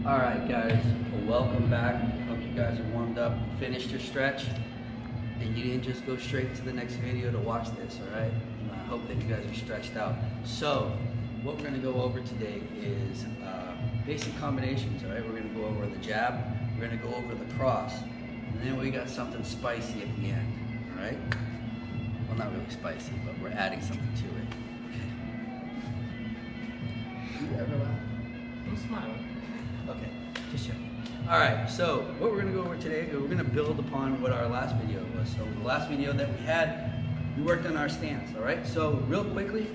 All right, guys, welcome back. Hope you guys are warmed up, finished your stretch, and you didn't just go straight to the next video to watch this, all right? I hope that you guys are stretched out. So, what we're gonna go over today is basic combinations, all right? We're gonna go over the jab, we're gonna go over the cross, and then we got something spicy at the end, all right? Well, not really spicy, but we're adding something to it. Do you ever laugh? I'm smiling. Okay, just checking. All right, so what we're gonna go over today, we're gonna build upon what our last video was. So the last video that we had, we worked on our stance, all right? So real quickly,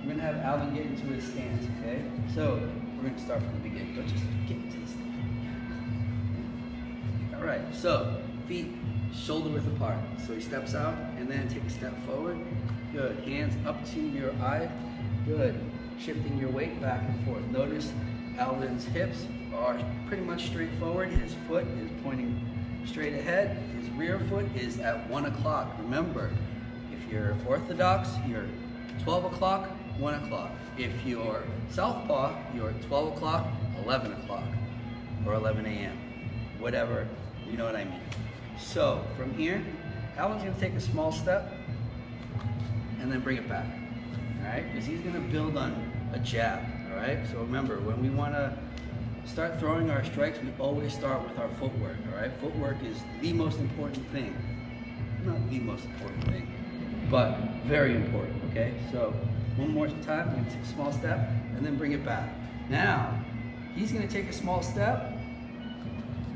we're gonna have Alvin get into his stance, okay? So we're gonna start from the beginning, but just get into the stance. All right, so feet shoulder width apart. So he steps out and then take a step forward. Good, hands up to your eye. Good, shifting your weight back and forth. Notice Alvin's hips are pretty much straight forward. His foot is pointing straight ahead. His rear foot is at 1 o'clock. Remember, if you're orthodox, you're 12 o'clock, 1 o'clock. If you're southpaw, you're 12 o'clock, 11 o'clock, or 11 a.m. Whatever, you know what I mean. So from here, Alvin's gonna take a small step and then bring it back, all right? Because he's gonna build on a jab, all right? So remember, when we wanna start throwing our strikes, we always start with our footwork, all right? Footwork is the most important thing. Not the most important thing, but very important, okay? So one more time, we're gonna take a small step and then bring it back. Now, he's gonna take a small step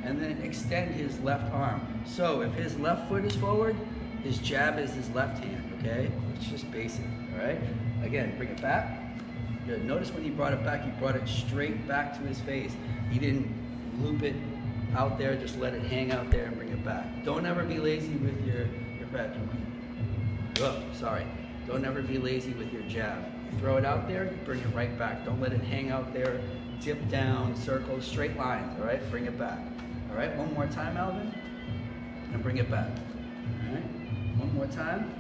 and then extend his left arm. So if his left foot is forward, his jab is his left hand, okay? It's just basic, all right? Again, bring it back. Good. Notice when he brought it back, he brought it straight back to his face. He didn't loop it out there, just let it hang out there and bring it back. Don't ever be lazy with your back. Oh, sorry. Don't ever be lazy with your jab. You throw it out there, you bring it right back. Don't let it hang out there, dip down, circles, straight lines, all right? Bring it back. All right, one more time, Alvin, and bring it back. All right, one more time,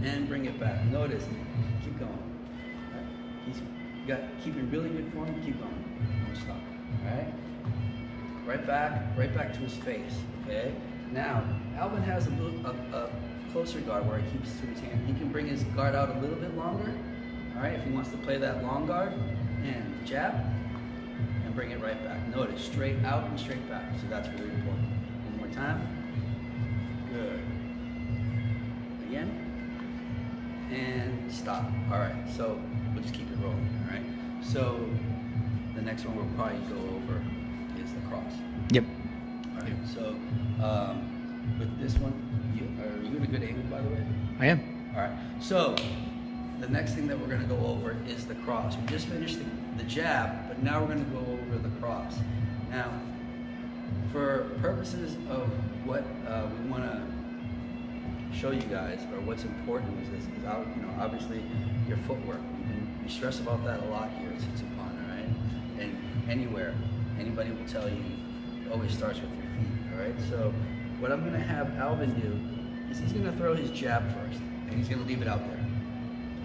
and bring it back. Notice, keep going. All right? Keep in really good form, keep going. Don't stop, all right? Right back to his face, okay? Now, Alvin has a closer guard where he keeps to his hand. He can bring his guard out a little bit longer, all right, if he wants to play that long guard, and jab, and bring it right back. Notice, straight out and straight back, so that's really important. One more time. Good. Again. And stop. All right, so we'll just keep it rolling, all right? So the next one we'll probably go over is the cross. Yep. All right, so with this one, are you in a good angle, by the way? I am. All right, so the next thing that we're gonna go over is the cross. We just finished the jab, but now we're gonna go over the cross. Now, for purposes of what we wanna show you guys, or what's important is this, is obviously your footwork. We stress about that a lot here at SitSuphan, all right? And anywhere, anybody will tell you, it always starts with your feet, all right? So what I'm gonna have Alvin do is he's gonna throw his jab first, and he's gonna leave it out there,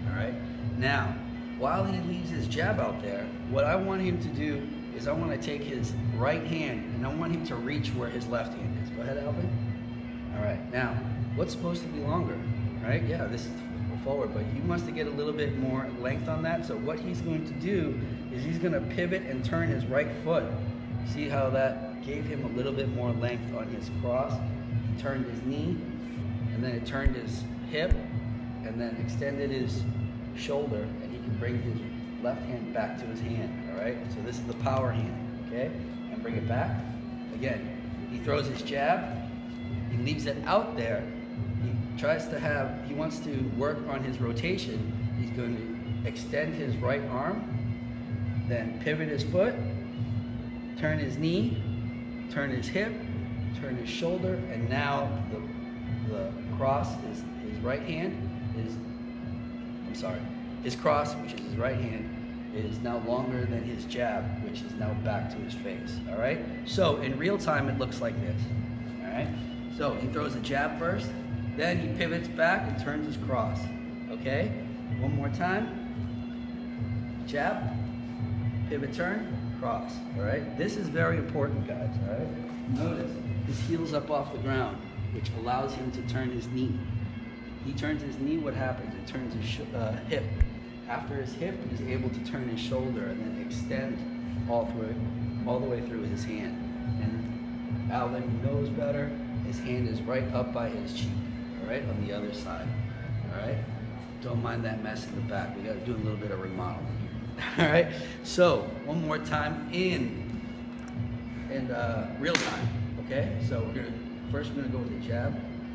all right? Now, while he leaves his jab out there, what I want him to do is I want to take his right hand and I want him to reach where his left hand is. Go ahead, Alvin. All right, now, what's supposed to be longer, right? Yeah, this is forward, but he wants to get a little bit more length on that. So what he's going to do is he's going to pivot and turn his right foot. See how that gave him a little bit more length on his cross? He turned his knee, and then it turned his hip, and then extended his shoulder, and he can bring his left hand back to his hand, all right? So this is the power hand, okay? And bring it back. Again, he throws his jab, he leaves it out there, he wants to work on his rotation. He's going to extend his right arm, then pivot his foot, turn his knee, turn his hip, turn his shoulder, and now the cross is his right hand his cross, which is his right hand, is now longer than his jab, which is now back to his face, all right? So in real time, it looks like this, all right? So he throws a jab first, then he pivots back and turns his cross, okay? One more time. Jab, pivot turn, cross, all right? This is very important, guys, all right? Notice his heel's up off the ground, which allows him to turn his knee. He turns his knee, what happens? It turns his hip. After his hip, he's able to turn his shoulder and then extend all the way through his hand. And Alvin knows better. His hand is right up by his cheek, all right, on the other side, all right? Don't mind that mess in the back. We got to do a little bit of remodeling here, all right? So one more time in real time, okay? So we're gonna go with the jab,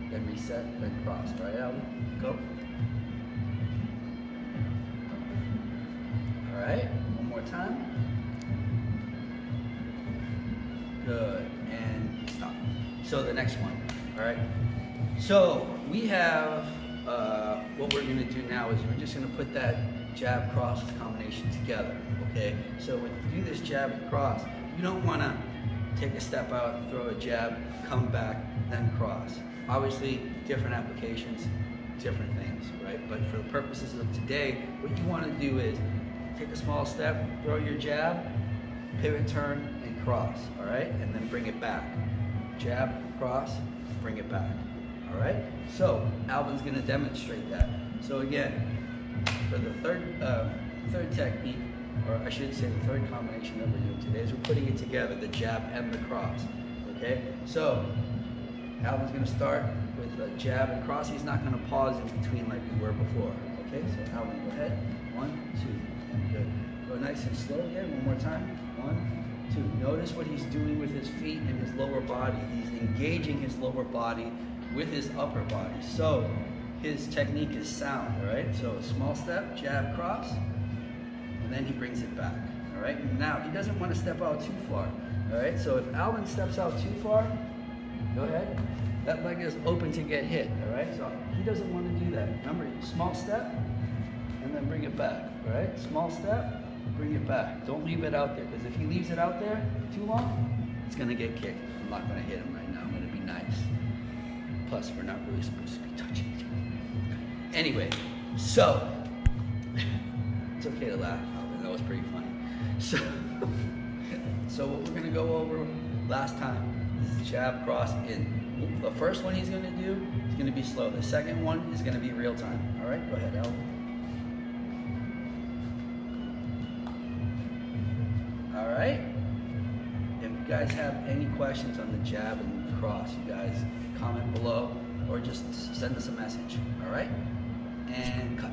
then reset, then cross. All right, Alvin, go. All right, one more time. Good, and stop. So the next one, all right? So we have, what we're gonna do now is we're just gonna put that jab cross combination together, okay? So when you do this jab and cross, you don't wanna take a step out, throw a jab, come back, then cross. Obviously, different applications, different things, right? But for the purposes of today, what you want to do is take a small step, throw your jab, pivot, turn, and cross, all right? And then bring it back. Jab, cross, bring it back, all right? So Alvin's going to demonstrate that. So again, for the third technique, or I should say the third combination that we're doing today, is we're putting it together, the jab and the cross, okay? So Alvin's going to start with a jab and cross. He's not going to pause in between like we were before. Okay, so Alvin, go ahead. 1, 2, and good. Go nice and slow again. One more time. 1, 2. Notice what he's doing with his feet and his lower body. He's engaging his lower body with his upper body. So his technique is sound, all right? So a small step, jab, cross, and then he brings it back, all right? Now, he doesn't want to step out too far, all right? So if Alvin steps out too far, go ahead. That leg is open to get hit, all right? So he doesn't want to do that. Remember, small step, and then bring it back, all right? Small step, bring it back. Don't leave it out there, because if he leaves it out there too long, it's going to get kicked. I'm not going to hit him right now. I'm going to be nice. Plus, we're not really supposed to be touching each other. Anyway, so, it's okay to laugh. That was pretty funny. So what we're going to go over last time is jab, cross, in. The first one he's going to do is going to be slow. The second one is going to be real time. All right, go ahead, Al. All right. If you guys have any questions on the jab and the cross, you guys comment below or just send us a message. All right, and cut.